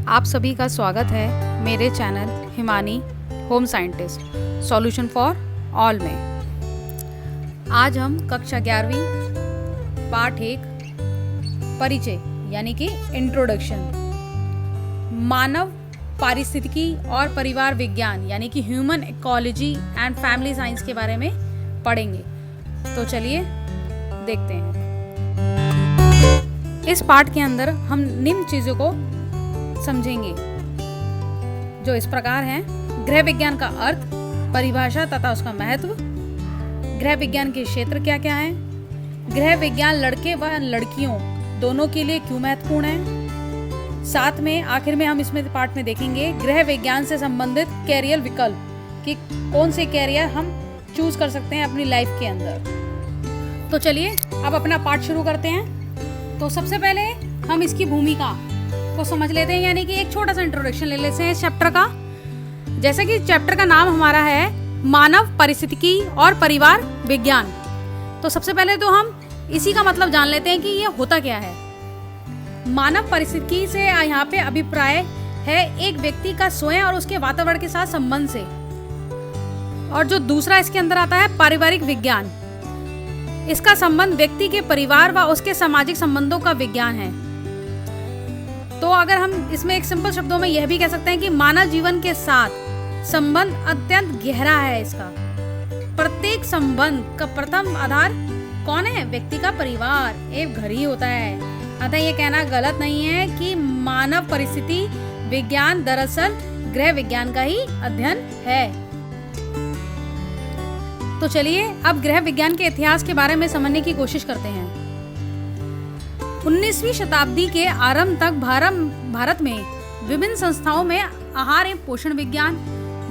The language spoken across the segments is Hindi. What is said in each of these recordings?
आप सभी का स्वागत है मेरे channel Himani home scientist solution for all में। आज हम कक्षा 11वीं पाठ 1 परिचय यानी कि इंट्रोडक्शन मानव पारिस्थितिकी और परिवार विज्ञान यानी कि human ecology and family science के बारे में पढ़ेंगे। तो चलिए देखते हैं। इस पाठ के अंदर हम निम्न चीज़ों को समझेंगे जो इस प्रकार हैं। गृह विज्ञान का अर्थ, परिभाषा तथा उसका महत्व, गृह विज्ञान के क्षेत्र क्या क्या हैं, गृह विज्ञान लड़के व लड़कियों दोनों के लिए क्यों महत्वपूर्ण है। साथ में आखिर में हम इसमें पाठ में देखेंगे गृह विज्ञान से संबंधित कैरियर विकल्प कि कौन से कैरियर हम चूज कर सकते हैं अपनी लाइफ के अंदर। तो चलिए अब अपना पाठ शुरू करते हैं। तो सबसे पहले हम इसकी भूमिका को समझ लेते हैं, यानी कि एक छोटा सा इंट्रोडक्शन ले लेते हैं इस चैप्टर का। जैसे कि चैप्टर का नाम हमारा है मानव पारिस्थितिकी और परिवार विज्ञान। तो सबसे पहले तो हम इसी का मतलब जान लेते हैं कि ये होता क्या है। मानव पारिस्थितिकी से यहाँ पे अभिप्राय है एक व्यक्ति का स्वयं और उसके वातावरण के साथ संबंध से, और जो दूसरा इसके अंदर आता है पारिवारिक विज्ञान। इसका संबंध व्यक्ति के परिवार व उसके सामाजिक संबंधों का विज्ञान है। तो अगर हम इसमें एक सिंपल शब्दों में यह भी कह सकते हैं कि मानव जीवन के साथ संबंध अत्यंत गहरा है। इसका प्रत्येक संबंध का प्रथम आधार कौन है? व्यक्ति का परिवार, एक घर ही होता है। अतः ये कहना गलत नहीं है कि मानव परिस्थिति विज्ञान दरअसल गृह विज्ञान का ही अध्ययन है। तो चलिए अब गृह विज्ञान के इतिहास के बारे में समझने की कोशिश करते हैं। 19वीं शताब्दी के आरंभ तक भारत में विभिन्न संस्थाओं में आहार एवं पोषण विज्ञान,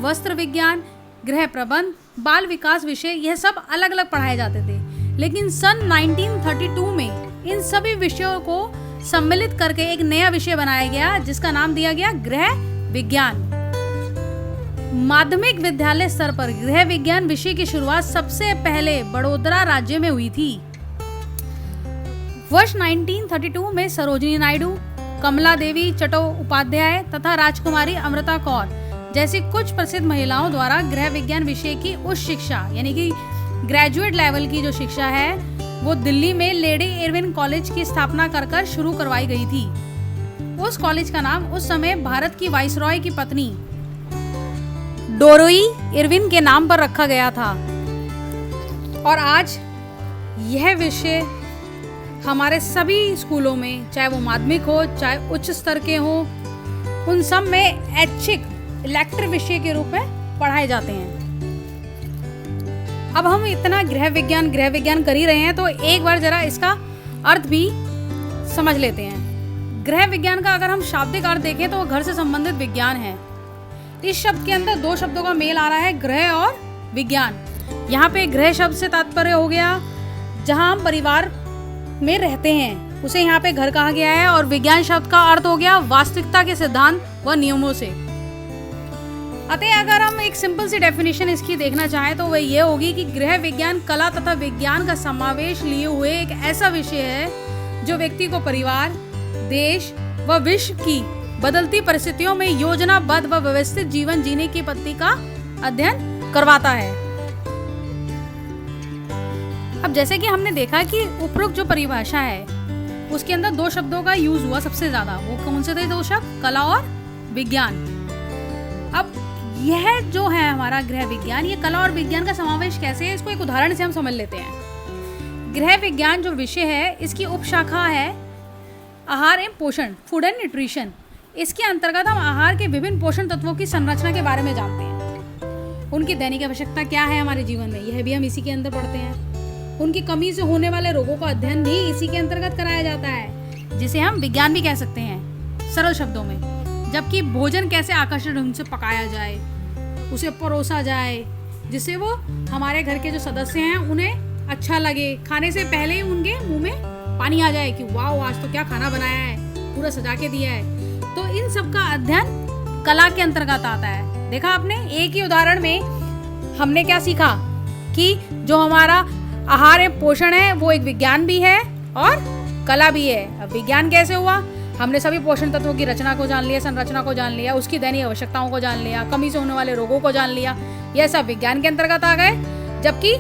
वस्त्र विज्ञान, गृह प्रबंध, बाल विकास विषय यह सब अलग अलग पढ़ाए जाते थे। लेकिन सन 1932 में इन सभी विषयों को सम्मिलित करके एक नया विषय बनाया गया जिसका नाम दिया गया गृह विज्ञान। माध्यमिक विद्यालय स्तर पर गृह विज्ञान विषय की शुरुआत सबसे पहले बड़ौदा राज्य में हुई थी। वर्ष 1932 में सरोजिनी नायडू, कमला देवी चट्टोपाध्याय तथा राजकुमारी अमृता कौर जैसी कुछ प्रसिद्ध महिलाओं द्वारा गृह विज्ञान विषय की उच्च शिक्षा यानी कि ग्रेजुएट लेवल की जो शिक्षा है वो दिल्ली में लेडी इरविन कॉलेज की स्थापना कर शुरू करवाई गई थी। उस कॉलेज का नाम उस समय भारत की वाइसरॉय की पत्नी डोरोई इरविन के नाम पर रखा गया था। और आज यह विषय हमारे सभी स्कूलों में, चाहे वो माध्यमिक हो चाहे उच्च स्तर के हो, उन सब में ऐच्छिक इलेक्टिव विषय के रूप में पढ़ाए जाते हैं। अब हम इतना गृह विज्ञान कर ही रहे हैं तो एक बार जरा इसका अर्थ भी समझ लेते हैं। गृह विज्ञान का अगर हम शाब्दिक अर्थ देखें तो वो घर से संबंधित विज्ञान है। इस शब्द के अंदर दो शब्दों का मेल आ रहा है, गृह और विज्ञान। यहाँ पे गृह शब्द से तात्पर्य हो गया जहाँ हम परिवार में रहते हैं, उसे यहाँ पे घर कहा गया है। और विज्ञान शब्द का अर्थ हो गया वास्तविकता के सिद्धांत व नियमों से। अतः अगर हम एक सिंपल सी डेफिनेशन इसकी देखना चाहें तो वह ये होगी कि गृह विज्ञान कला तथा विज्ञान का समावेश लिए हुए एक ऐसा विषय है जो व्यक्ति को परिवार, देश व विश्व की बदलती परिस्थितियों में योजनाबद्ध व व्यवस्थित जीवन जीने की पद्धति का अध्ययन करवाता है। अब जैसे कि हमने देखा कि उपरोक्त जो परिभाषा है उसके अंदर दो शब्दों का यूज हुआ सबसे ज्यादा। वो कौन से थे दो शब्द? कला और विज्ञान। अब यह जो है हमारा गृह विज्ञान, ये कला और विज्ञान का समावेश कैसे है, इसको एक उदाहरण से हम समझ लेते हैं। गृह विज्ञान जो विषय है इसकी उपशाखा है आहार एवं पोषण, फूड एंड न्यूट्रिशन। इसके अंतर्गत हम आहार के विभिन्न पोषण तत्वों की संरचना के बारे में जानते हैं। उनकी दैनिक आवश्यकता क्या है हमारे जीवन में, यह भी हम इसी के अंदर पढ़ते हैं। उनकी कमी से होने वाले रोगों का अध्ययन भी इसी के अंतर्गत कराया जाता है, जिसे हम विज्ञान भी कह सकते हैं सरल शब्दों में। जबकि भोजन कैसे आकर्षक ढंग से पकाया जाए, उसे परोसा जाए जिससे वो हमारे घर के जो सदस्य हैं उन्हें अच्छा लगे, खाने से पहले ही उनके मुंह में पानी आ जाए कि वाह आज तो क्या खाना बनाया है, पूरा सजा के दिया है। तो इन सब का अध्ययन कला के अंतर्गत आता है। देखा आपने, एक ही उदाहरण में हमने क्या सीखा कि जो हमारा आहार एवं पोषण है वो एक विज्ञान भी है और कला भी है। अब विज्ञान कैसे हुआ? हमने सभी पोषण तत्वों की रचना को जान लिया, संरचना को जान लिया, उसकी दैनिक आवश्यकताओं को जान लिया, कमी से होने वाले रोगों को जान लिया। यह सब विज्ञान के अंतर्गत आ गए। जबकि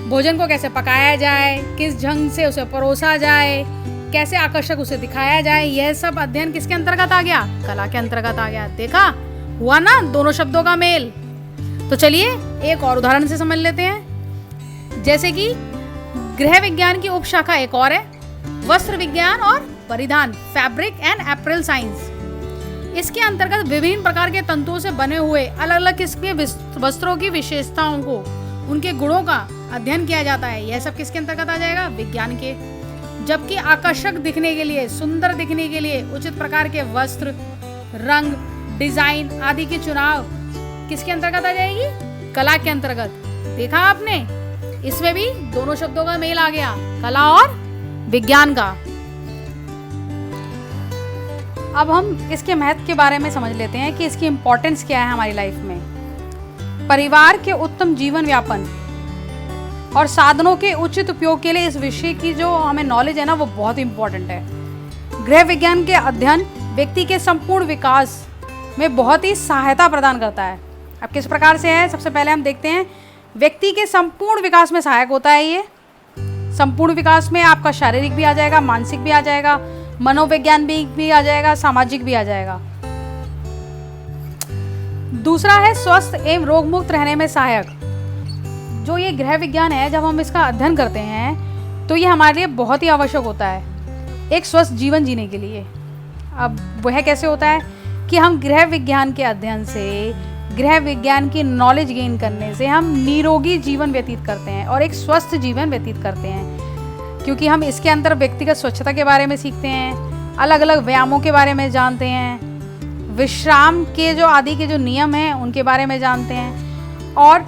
भोजन को कैसे पकाया जाए, किस ढंग से उसे परोसा जाए, कैसे आकर्षक उसे दिखाया जाए, यह सब अध्ययन किसके अंतर्गत आ गया? कला के अंतर्गत आ गया। देखा, हुआ ना दोनों शब्दों का मेल। तो चलिए एक और उदाहरण से समझ लेते हैं। जैसे कि गृह विज्ञान की उपशाखा एक और है, वस्त्र विज्ञान और परिधान, फैब्रिक एंड एपरल साइंस। इसके अंतर्गत विभिन्न प्रकार के तंतुओं से बने हुए अलग अलग किस्म के वस्त्रों की विशेषताओं को, उनके गुणों का अध्ययन किया जाता है। यह सब किसके अंतर्गत आ जाएगा? विज्ञान के। जबकि आकर्षक दिखने के लिए, सुंदर दिखने के लिए उचित प्रकार के वस्त्र, रंग, डिजाइन आदि के चुनाव किसके अंतर्गत आ जाएगी? कला के अंतर्गत। देखा आपने, इसमें भी दोनों शब्दों का मेल आ गया, कला और विज्ञान का। अब हम इसके महत्व के बारे में समझ लेते हैं कि इसकी इंपॉर्टेंस क्या है हमारी लाइफ में। परिवार के उत्तम जीवन व्यापन और साधनों के उचित उपयोग के लिए इस विषय की जो हमें नॉलेज है ना, वो बहुत इंपॉर्टेंट है। गृह विज्ञान के अध्ययन व्यक्ति के संपूर्ण विकास में बहुत ही सहायता प्रदान करता है। अब किस प्रकार से है? सबसे पहले हम देखते हैं, व्यक्ति के संपूर्ण विकास में सहायक होता है। ये संपूर्ण विकास में आपका शारीरिक भी आ जाएगा, मानसिक भी आ जाएगा, मनोविज्ञान भी आ जाएगा, सामाजिक भी आ जाएगा। दूसरा है स्वस्थ एवं रोग मुक्त रहने में सहायक। जो ये गृह विज्ञान है, जब हम इसका अध्ययन करते हैं तो ये हमारे लिए बहुत ही आवश्यक होता है एक स्वस्थ जीवन जीने के लिए। अब वह कैसे होता है कि हम गृह विज्ञान के अध्ययन से, गृह विज्ञान की नॉलेज गेन करने से हम निरोगी जीवन व्यतीत करते हैं और एक स्वस्थ जीवन व्यतीत करते हैं। क्योंकि हम इसके अंदर व्यक्तिगत स्वच्छता के बारे में सीखते हैं, अलग अलग व्यायामों के बारे में जानते हैं, विश्राम के जो आदि के जो नियम हैं उनके बारे में जानते हैं, और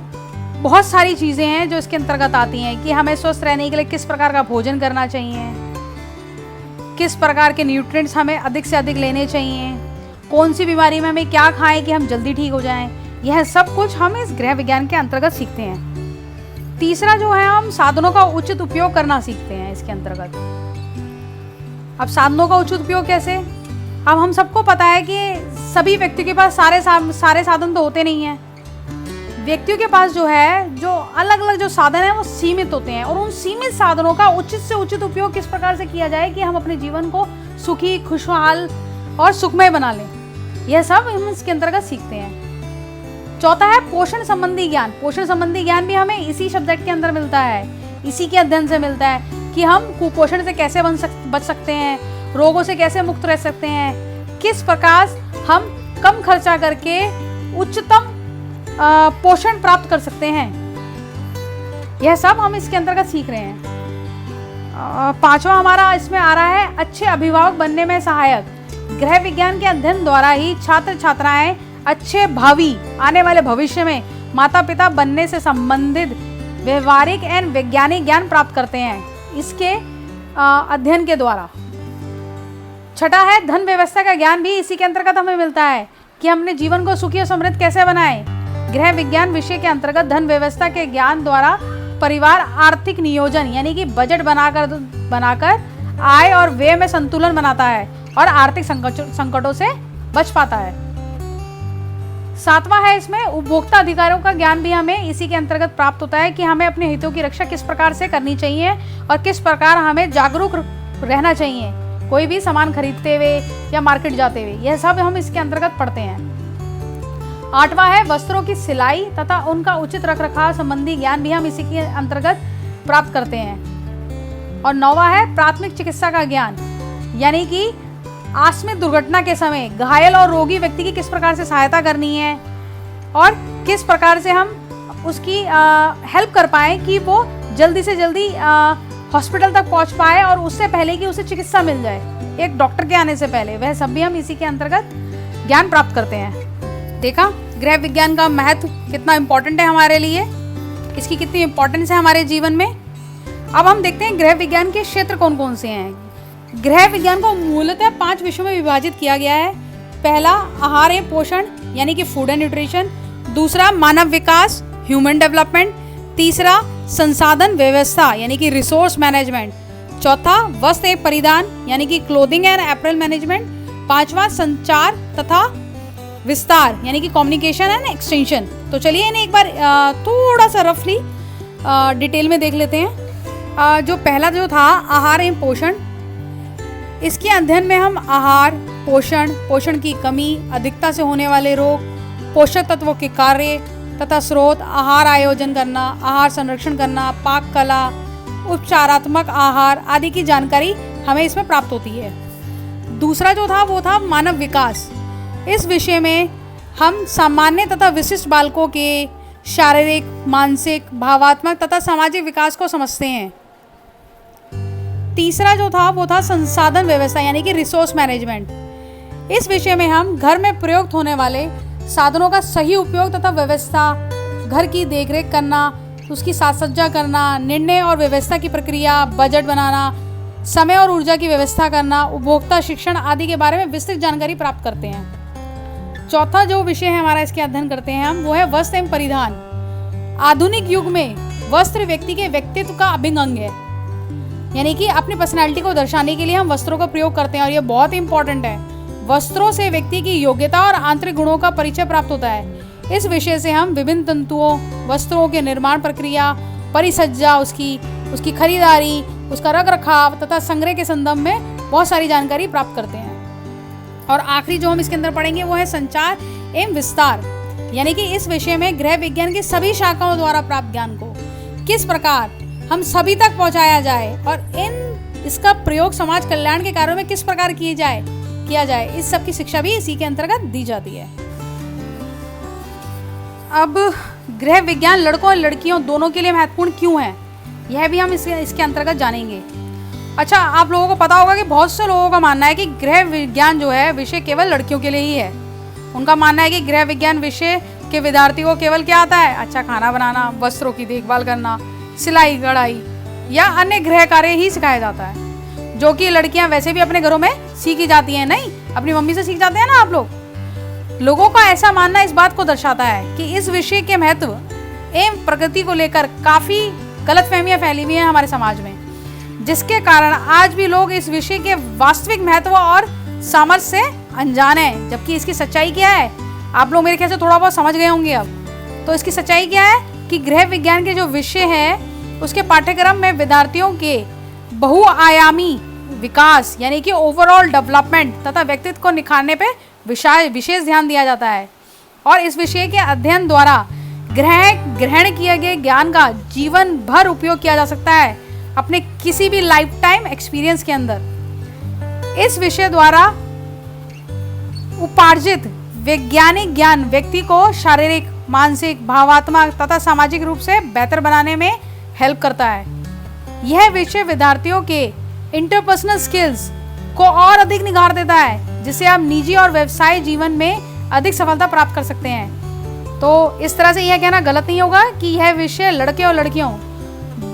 बहुत सारी चीज़ें हैं जो इसके अंतर्गत आती हैं कि हमें स्वस्थ रहने के लिए किस प्रकार का भोजन करना चाहिए, किस प्रकार के न्यूट्रिएंट्स हमें अधिक से अधिक लेने चाहिए, कौन सी बीमारी में हमें क्या खाएं कि हम जल्दी ठीक हो जाएं। यह सब कुछ हम इस गृह विज्ञान के अंतर्गत सीखते हैं। तीसरा जो है, हम साधनों का उचित उपयोग करना सीखते हैं इसके अंतर्गत। अब साधनों का उचित उपयोग कैसे? अब हम सबको पता है कि सभी व्यक्तियों के पास सारे साधन तो होते नहीं हैं। व्यक्तियों के पास जो है, जो अलग अलग जो साधन है वो सीमित होते हैं, और उन सीमित साधनों का उचित से उचित उपयोग किस प्रकार से किया जाए कि हम अपने जीवन को सुखी, खुशहाल और सुखमय बना लें, यह सब हम इसके अंतर्गत सीखते हैं। चौथा है पोषण संबंधी ज्ञान। पोषण संबंधी ज्ञान भी हमें इसी सब्जेक्ट के अंदर मिलता है, इसी के अध्ययन से मिलता है कि हम कुपोषण से कैसे बच सकते हैं, रोगों से कैसे मुक्त रह सकते हैं, किस प्रकार हम कम खर्चा करके उच्चतम पोषण प्राप्त कर सकते हैं। यह सब हम इसके अंतर्गत सीख रहे हैं। पांचवा हमारा इसमें आ रहा है अच्छे अभिभावक बनने में सहायक। गृह विज्ञान के अध्ययन द्वारा ही छात्र छात्राएं अच्छे भावी, आने वाले भविष्य में माता पिता बनने से संबंधित व्यवहारिक एवं वैज्ञानिक ज्ञान प्राप्त करते हैं इसके अध्ययन के द्वारा। छठा है धन व्यवस्था का ज्ञान भी इसी के अंतर्गत हमें मिलता है कि हम अपने जीवन को सुखी और समृद्ध कैसे बनाएं। गृह विज्ञान विषय के अंतर्गत धन व्यवस्था के ज्ञान द्वारा परिवार आर्थिक नियोजन यानी कि बजट बनाकर आय और व्यय में संतुलन बनाता है और आर्थिक संकटों से बच पाता है। सातवां है इसमें उपभोक्ता अधिकारों का ज्ञान भी हमें इसी के अंतर्गत प्राप्त होता है कि हमें अपने हितों की रक्षा किस प्रकार से करनी चाहिए और किस प्रकार हमें जागरूक रहना चाहिए कोई भी सामान खरीदते हुए या मार्केट जाते हुए। यह सब हम इसके अंतर्गत पढ़ते हैं। आठवां है वस्त्रों की सिलाई तथा उनका उचित रखरखाव संबंधी ज्ञान भी हम इसी के अंतर्गत प्राप्त करते हैं। और नौवां है प्राथमिक चिकित्सा का ज्ञान यानी कि आकस्मिक दुर्घटना के समय घायल और रोगी व्यक्ति की किस प्रकार से सहायता करनी है और किस प्रकार से हम उसकी हेल्प कर पाए कि वो जल्दी से जल्दी हॉस्पिटल तक पहुंच पाए और उससे पहले कि उसे चिकित्सा मिल जाए एक डॉक्टर के आने से पहले। वह सब भी हम इसी के अंतर्गत ज्ञान प्राप्त करते हैं। देखा गृह विज्ञान का महत्व कितना इम्पोर्टेंट है हमारे लिए, इसकी कितनी इम्पोर्टेंस है हमारे जीवन में। अब हम देखते हैं गृह विज्ञान के क्षेत्र कौन कौन से हैं। गृह विज्ञान को मूलतः 5 विषयों में विभाजित किया गया है। पहला आहार एवं पोषण यानी कि फूड एंड न्यूट्रिशन, दूसरा मानव विकास ह्यूमन डेवलपमेंट, तीसरा संसाधन व्यवस्था यानी कि रिसोर्स मैनेजमेंट, चौथा वस्त्र एवं परिधान यानी कि क्लोथिंग एंड अपैरल मैनेजमेंट। पांचवा संचार तथा विस्तार यानी कि कम्युनिकेशन एंड एक्सटेंशन। तो चलिए इन्हें एक बार थोड़ा सा रफली डिटेल में देख लेते हैं। जो पहला जो था आहार एवं पोषण, इसके अध्ययन में हम आहार, पोषण, पोषण की कमी, अधिकता से होने वाले रोग, पोषक तत्वों के कार्य तथा स्रोत, आहार आयोजन करना, आहार संरक्षण करना, पाक कला, उपचारात्मक आहार आदि की जानकारी हमें इसमें प्राप्त होती है। दूसरा जो था वो था मानव विकास। इस विषय में हम सामान्य तथा विशिष्ट बालकों के शारीरिक, मानसिक, भावात्मक तथा सामाजिक विकास को समझते हैं। तीसरा जो था वो था संसाधन व्यवस्था यानी कि रिसोर्स मैनेजमेंट। इस विषय में हम घर में प्रयुक्त होने वाले साधनों का सही उपयोग तथा व्यवस्था, घर की देखरेख करना, उसकी साज सज्जा करना, निर्णय और व्यवस्था की प्रक्रिया, बजट बनाना, समय और ऊर्जा की व्यवस्था करना, उपभोक्ता शिक्षण आदि के बारे में विस्तृत जानकारी प्राप्त करते हैं। चौथा जो विषय है हमारा इसके अध्ययन करते हैं हम, वो है वस्त्र एवं परिधान। आधुनिक युग में वस्त्र व्यक्ति के व्यक्तित्व का अभिन्न अंग है, यानी कि अपनी पर्सनैलिटी को दर्शाने के लिए हम वस्त्रों का प्रयोग करते हैं और ये बहुत इंपॉर्टेंट है। वस्त्रों से व्यक्ति की योग्यता और आंतरिक गुणों का परिचय प्राप्त होता है। इस विषय से हम विभिन्न तंतुओं, वस्त्रों के निर्माण प्रक्रिया, परिसज्जा, उसकी खरीदारी, उसका रख रखाव तथा संग्रह के संदर्भ में बहुत सारी जानकारी प्राप्त करते हैं। और आखिरी जो हम इसके अंदर पढ़ेंगे वो है संचार एवं विस्तार, यानी कि इस विषय में गृह विज्ञान की सभी शाखाओं द्वारा प्राप्त ज्ञान को किस प्रकार हम सभी तक पहुंचाया जाए और इसका प्रयोग समाज कल्याण के कार्यों में किस प्रकार किया जाए, इस सब की शिक्षा भी इसी के अंतर्गत दी जाती है। अब गृह विज्ञान लड़कों और लड़कियों दोनों के लिए महत्वपूर्ण क्यों है, यह भी हम इसके अंतर्गत जानेंगे। अच्छा, आप लोगों को पता होगा कि बहुत से लोगों का मानना है कि गृह विज्ञान जो है विषय केवल लड़कियों के लिए ही है। उनका मानना है कि गृह विज्ञान विषय के विद्यार्थी को केवल क्या आता है, अच्छा खाना बनाना, वस्त्रों की देखभाल करना, सिलाई कढ़ाई या अन्य गृह कार्य ही सिखाया जाता है, जो कि लड़कियां वैसे भी अपने घरों में सीखी जाती हैं। नहीं, अपनी मम्मी से सीख जाते हैं ना आप लोग। लोगों का ऐसा मानना इस बात को दर्शाता है कि इस विषय के महत्व एवं प्रगति को लेकर काफी गलतफहमियां फैली हुई हैं हमारे समाज में, जिसके कारण आज भी लोग इस विषय के वास्तविक महत्व और सामर्थ्य से अनजान हैं। जबकि इसकी सच्चाई क्या है, आप लोग मेरे ख्याल से थोड़ा बहुत समझ गए होंगे अब। तो इसकी सच्चाई क्या है कि गृह विज्ञान के जो विषय है उसके पाठ्यक्रम में विद्यार्थियों के बहुआयामी विकास यानी कि ओवरऑल डेवलपमेंट तथा व्यक्तित्व को निखारने पे विशेष ध्यान दिया जाता है। और इस विषय के अध्ययन द्वारा ग्रहण किए गए ज्ञान का जीवन भर उपयोग किया जा सकता है अपने किसी भी लाइफ टाइम एक्सपीरियंस के अंदर। इस विषय द्वारा उपार्जित वैज्ञानिक ज्ञान व्यक्ति को शारीरिक, मानसिक, भावात्मक तथा सामाजिक रूप से बेहतर बनाने में हेल्प करता है। यह विषय विद्यार्थियों के इंटरपर्सनल स्किल्स को और अधिक निखार देता है, जिससे आप निजी और व्यवसाय जीवन में अधिक सफलता प्राप्त कर सकते हैं। तो इस तरह से यह कहना गलत नहीं होगा कि यह विषय लड़के और लड़कियों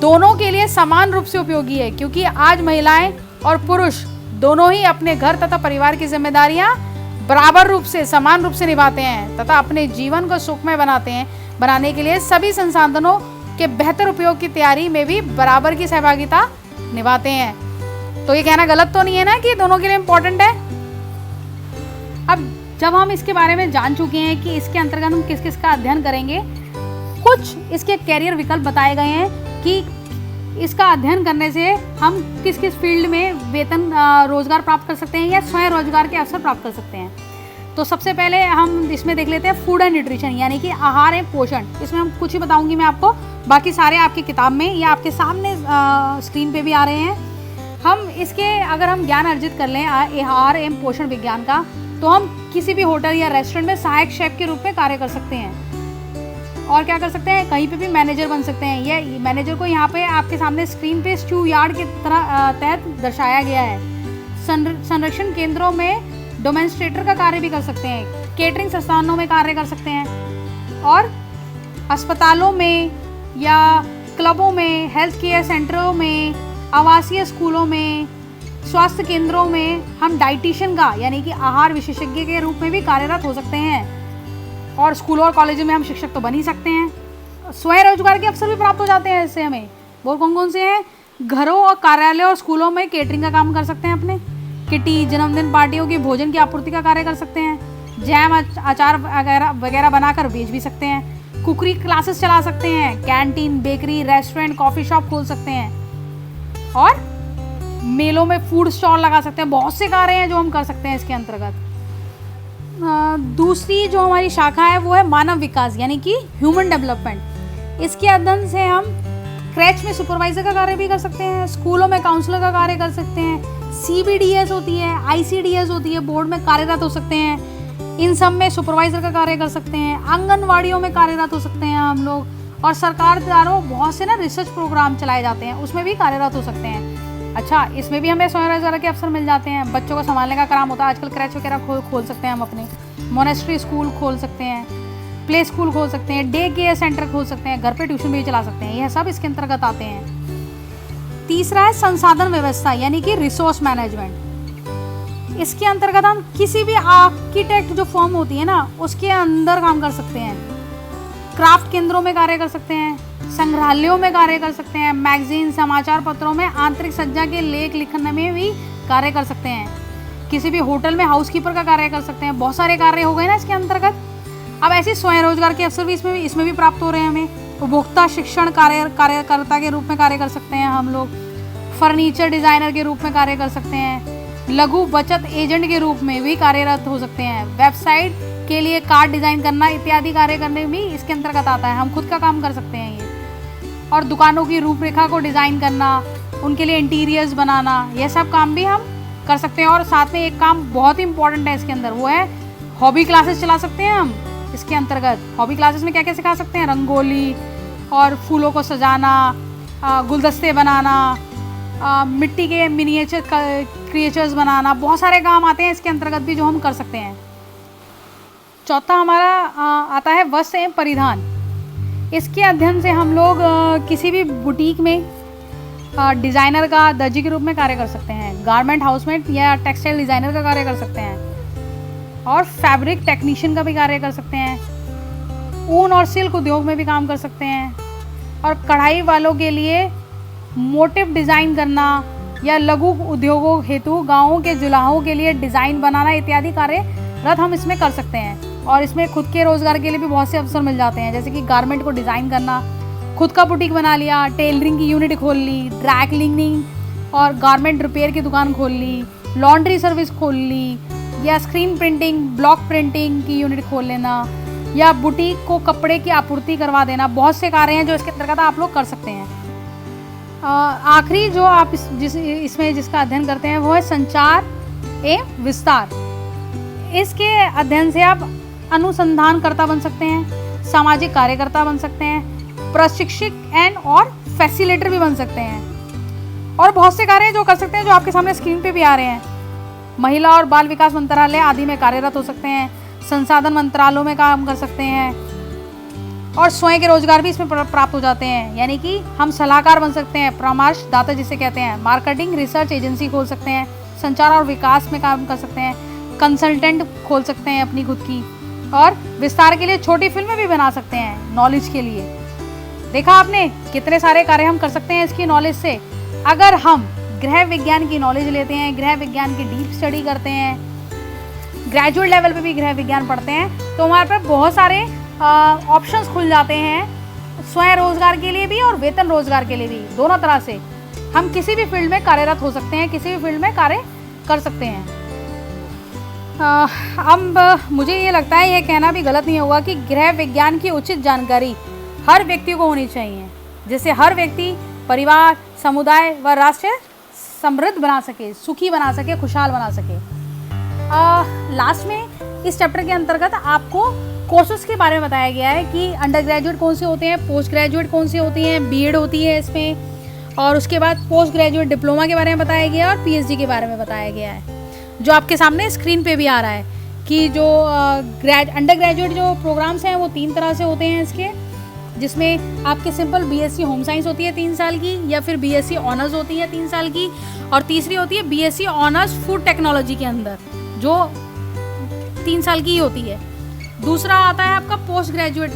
दोनों के लिए समान रूप से उपयोगी है, क्योंकि आज महिलाएं और पुरुष दोनों ही अपने घर तथा परिवार की जिम्मेदारियां बराबर रूप से, समान रूप से निभाते हैं तथा अपने जीवन को सुखमय बनाने के लिए सभी संसाधनों के बेहतर उपयोग की तैयारी में भी बराबर की सहभागिता निभाते हैं। तो ये कहना गलत तो नहीं है ना कि दोनों के लिए इम्पोर्टेंट है। अब जब हम इसके बारे में जान चुके हैं कि इसके अंतर्गत हम किस किस का अध्ययन करेंगे, कुछ इसके कैरियर विकल्प बताए गए हैं कि इसका अध्ययन करने से हम किस किस फील्ड में वेतन रोजगार प्राप्त कर सकते हैं या स्वयं रोजगार के अवसर प्राप्त कर सकते हैं। तो सबसे पहले हम इसमें देख लेते हैं फूड एंड न्यूट्रिशन यानी कि आहार एवं पोषण। इसमें हम कुछ ही बताऊंगी मैं आपको, बाकी सारे आपकी किताब में या आपके सामने स्क्रीन पे भी आ रहे हैं। हम इसके अगर हम ज्ञान अर्जित कर लें आहार एवं पोषण विज्ञान का, तो हम किसी भी होटल या रेस्टोरेंट में सहायक शेफ के रूप में कार्य कर सकते हैं। और क्या कर सकते हैं, कहीं पे भी मैनेजर बन सकते हैं। ये मैनेजर को यहाँ पे आपके सामने स्क्रीन पे स्टू यार्ड के तरह तहत दर्शाया गया है। संरक्षण केंद्रों में डेमोन्स्ट्रेटर का कार्य भी कर सकते हैं, केटरिंग संस्थानों में कार्य कर सकते हैं, और अस्पतालों में या क्लबों में, हेल्थ केयर सेंटरों में, आवासीय स्कूलों में, स्वास्थ्य केंद्रों में हम डाइटिशियन का यानी कि आहार विशेषज्ञ के रूप में भी कार्यरत हो सकते हैं। और स्कूलों और कॉलेजों में हम शिक्षक तो बन ही सकते हैं। स्वयं रोजगार के अवसर भी प्राप्त हो जाते हैं इससे हमें। वो कौन कौन से हैं, घरों और कार्यालयों और स्कूलों में केटरिंग का काम कर सकते हैं अपने। किटी, जन्मदिन पार्टियों की भोजन की आपूर्ति का कार्य कर सकते हैं। जैम, अचार वगैरह वगैरह बनाकर बेच भी सकते हैं। कुकरी क्लासेस चला सकते हैं। Canteen, bakery, restaurant, coffee shop खोल सकते हैं। और मेलों में फूड स्टॉल लगा सकते हैं। बहुत से कार्य हैं जो हम कर सकते हैं इसके अंतर्गत। दूसरी जो हमारी शाखा है वो है मानव विकास, यानी कि ह्यूमन डेवलपमेंट। इसके अध्ययन से हम क्रैच में सुपरवाइजर का कार्य भी कर सकते हैं। स्कूलों में काउंसलर का कार्य कर सकते हैं। CBDS होती है, ICDS होती है, बोर्ड में कार्यरत हो सकते हैं। इन सब में सुपरवाइजर का कार्य कर सकते हैं। आंगनवाड़ियों में कार्यरत हो सकते हैं हम लोग। और सरकार द्वारा बहुत से ना रिसर्च प्रोग्राम चलाए जाते हैं, उसमें भी कार्यरत हो सकते हैं। अच्छा, इसमें भी हमें स्वयं के अवसर मिल जाते हैं। बच्चों को संभालने का काम होता है। आजकल क्रैच वगैरह खोल सकते हैं हम अपने। मोनेस्ट्री स्कूल खोल सकते हैं। प्ले स्कूल खोल सकते हैं। डे केयर सेंटर खोल सकते हैं। घर पे ट्यूशन भी चला सकते हैं। यह सब इसके अंतर्गत आते हैं। तीसरा है संसाधन व्यवस्था, यानी कि रिसोर्स मैनेजमेंट। इसके अंतर्गत हम किसी भी आर्किटेक्ट जो फर्म होती है ना, उसके अंदर काम कर सकते हैं। क्राफ्ट केंद्रों में कार्य कर सकते हैं। संग्रहालयों में कार्य कर सकते हैं। मैगजीन, समाचार पत्रों में आंतरिक सज्जा के लेख लिखने में भी कार्य कर सकते हैं। किसी भी होटल में हाउसकीपर का कार्य कर सकते हैं। बहुत सारे कार्य हो गए ना इसके अंतर्गत। अब ऐसे स्वयं रोजगार के अवसर भी इसमें भी प्राप्त हो रहे हैं हमें। उपभोक्ता शिक्षण कार्यकर्ता के रूप में कार्य कर सकते हैं हम लोग। फर्नीचर डिजाइनर के रूप में कार्य कर सकते हैं। लघु बचत एजेंट के रूप में भी कार्यरत हो सकते हैं। वेबसाइट के लिए कार्ड डिजाइन करना इत्यादि कार्य करने भी इसके अंतर्गत आता है। हम खुद का काम कर सकते हैं ये। और दुकानों की रूपरेखा को डिज़ाइन करना, उनके लिए इंटीरियर्स बनाना, यह सब काम भी हम कर सकते हैं। और साथ में एक काम बहुत ही इंपॉर्टेंट है इसके अंदर, वो है हॉबी क्लासेस चला सकते हैं हम इसके अंतर्गत। हॉबी क्लासेस में क्या क्या सिखा सकते हैं? रंगोली और फूलों को सजाना, गुलदस्ते बनाना, मिट्टी के मिनिएचर क्रिएचर्स बनाना, बहुत सारे काम आते हैं इसके अंतर्गत भी जो हम कर सकते हैं। चौथा हमारा आता है वस्त्र एवं परिधान। इसके अध्ययन से हम लोग किसी भी बुटीक में डिज़ाइनर का, दर्जी के रूप में कार्य कर सकते हैं। गारमेंट हाउस में या टेक्सटाइल डिज़ाइनर का कार्य कर सकते हैं। और फैब्रिक टेक्नीशियन का भी कार्य कर सकते हैं। ऊन और सिल्क उद्योग में भी काम कर सकते हैं। और कढ़ाई वालों के लिए मोटिव डिज़ाइन करना या लघु उद्योगों हेतु गाँवों के जुलाहों के लिए डिज़ाइन बनाना इत्यादि कार्यरत हम इसमें कर सकते हैं। और इसमें खुद के रोज़गार के लिए भी बहुत से अवसर मिल जाते हैं, जैसे कि गारमेंट को डिज़ाइन करना, खुद का बुटीक बना लिया, टेलरिंग की यूनिट खोल ली, ड्राई क्लीनिंग और गारमेंट रिपेयर की दुकान खोल ली, लॉन्ड्री सर्विस खोल ली, या स्क्रीन प्रिंटिंग, ब्लॉक प्रिंटिंग की यूनिट खोल लेना, या बुटीक को कपड़े की आपूर्ति करवा देना। बहुत से कार्य हैं जो इसके अंतर्गत आप लोग कर सकते हैं। आखिरी जो आप इसमें जिसका अध्ययन करते हैं वो है संचार एवं विस्तार। इसके अध्ययन से आप अनुसंधानकर्ता बन सकते हैं, सामाजिक कार्यकर्ता बन सकते हैं, प्रशिक्षक और फैसिलिटेटर भी बन सकते हैं। और बहुत से कार्य जो कर सकते हैं जो आपके सामने स्क्रीन पे भी आ रहे हैं। महिला और बाल विकास मंत्रालय आदि में कार्यरत हो सकते हैं। संसाधन मंत्रालयों में काम कर सकते हैं। और स्वयं के रोजगार भी इसमें प्राप्त हो जाते हैं, यानी कि हम सलाहकार बन सकते हैं, परामर्शदाता जिसे कहते हैं। मार्केटिंग रिसर्च एजेंसी खोल सकते हैं। संचार और विकास में काम कर सकते हैं। कंसल्टेंट खोल सकते हैं अपनी खुद की। और विस्तार के लिए छोटी फिल्में भी बना सकते हैं नॉलेज के लिए। देखा आपने कितने सारे कार्य हम कर सकते हैं इसकी नॉलेज से। अगर हम गृह विज्ञान की नॉलेज लेते हैं, गृह विज्ञान की डीप स्टडी करते हैं, ग्रेजुएट लेवल पे भी गृह विज्ञान पढ़ते हैं, तो हमारे पास बहुत सारे ऑप्शंस खुल जाते हैं स्वयं रोजगार के लिए भी और वेतन रोजगार के लिए भी। दोनों तरह से हम किसी भी फील्ड में कार्यरत हो सकते हैं, किसी भी फील्ड में कार्य कर सकते हैं। अब मुझे ये लगता है ये कहना भी गलत नहीं होगा कि गृह विज्ञान की उचित जानकारी हर व्यक्ति को होनी चाहिए, जिससे हर व्यक्ति परिवार, समुदाय व राष्ट्र समृद्ध बना सके, सुखी बना सके, खुशहाल बना सके। लास्ट में इस चैप्टर के अंतर्गत आपको कोर्सेज के बारे में बताया गया है कि अंडर ग्रेजुएट कौन से होते हैं, पोस्ट ग्रेजुएट कौन से होती हैं, बीएड होती है इसमें, और उसके बाद पोस्ट ग्रेजुएट डिप्लोमा के बारे में बताया गया है और पीएचडी के बारे में बताया गया है, जो आपके सामने स्क्रीन पे भी आ रहा है कि जो अंडर ग्रेजुएट जो प्रोग्राम्स हैं वो 3 तरह से होते हैं इसके, जिसमें आपके सिंपल बीएससी होम साइंस होती है 3 साल की, या फिर बीएससी ऑनर्स होती है 3 साल की, और तीसरी होती है बीएससी ऑनर्स फूड टेक्नोलॉजी के अंदर जो 3 साल की ही होती है। दूसरा आता है आपका पोस्ट ग्रेजुएट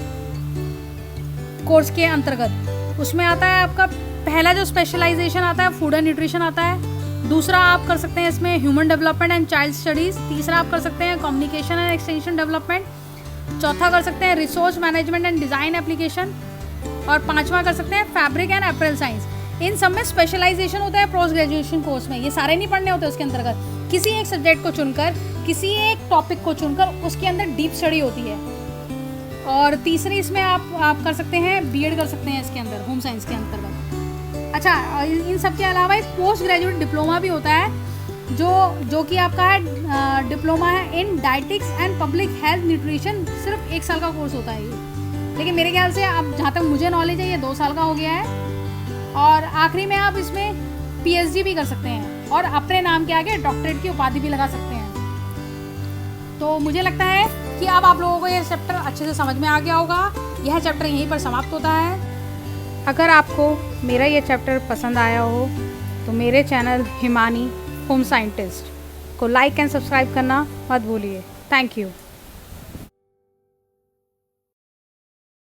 कोर्स के अंतर्गत, उसमें आता है आपका पहला जो स्पेशलाइजेशन आता है फूड एंड न्यूट्रिशन आता है। दूसरा आप कर सकते हैं इसमें human development and child studies. तीसरा आप कर सकते हैं कम्युनिकेशन एंड एक्सटेंशन डेवलपमेंट। चौथा कर सकते हैं resource management and design application. और पांचवा कर सकते हैं फैब्रिक एंड अपैरल साइंस। इन सब में स्पेशलाइजेशन होता है पोस्ट ग्रेजुएशन कोर्स में। ये सारे नहीं पढ़ने होते उसके अंतर्गत। किसी एक सब्जेक्ट को चुनकर, किसी एक टॉपिक को चुनकर उसके अंदर डीप स्टडी होती है। और तीसरी इसमें आप कर सकते हैं बीएड कर सकते हैं इसके अंदर, होम साइंस के अंतर्गत। अच्छा, इन सब के अलावा एक पोस्ट ग्रेजुएट डिप्लोमा भी होता है जो कि आपका है डिप्लोमा है in dietetics and public health nutrition. सिर्फ 1 साल का कोर्स होता है ये, लेकिन मेरे ख्याल से अब जहाँ तक मुझे नॉलेज है ये 2 साल का हो गया है। और आखिरी में आप इसमें पीएचडी भी कर सकते हैं और अपने नाम के आगे डॉक्टरेट की उपाधि भी लगा सकते हैं। तो मुझे लगता है कि अब आप लोगों को ये चैप्टर अच्छे से समझ में आ गया होगा। यह चैप्टर यहीं पर समाप्त होता है। अगर आपको मेरा ये चैप्टर पसंद आया हो तो मेरे चैनल हिमानी होम साइंटिस्ट को लाइक एंड सब्सक्राइब करना मत भूलिए। Thank you.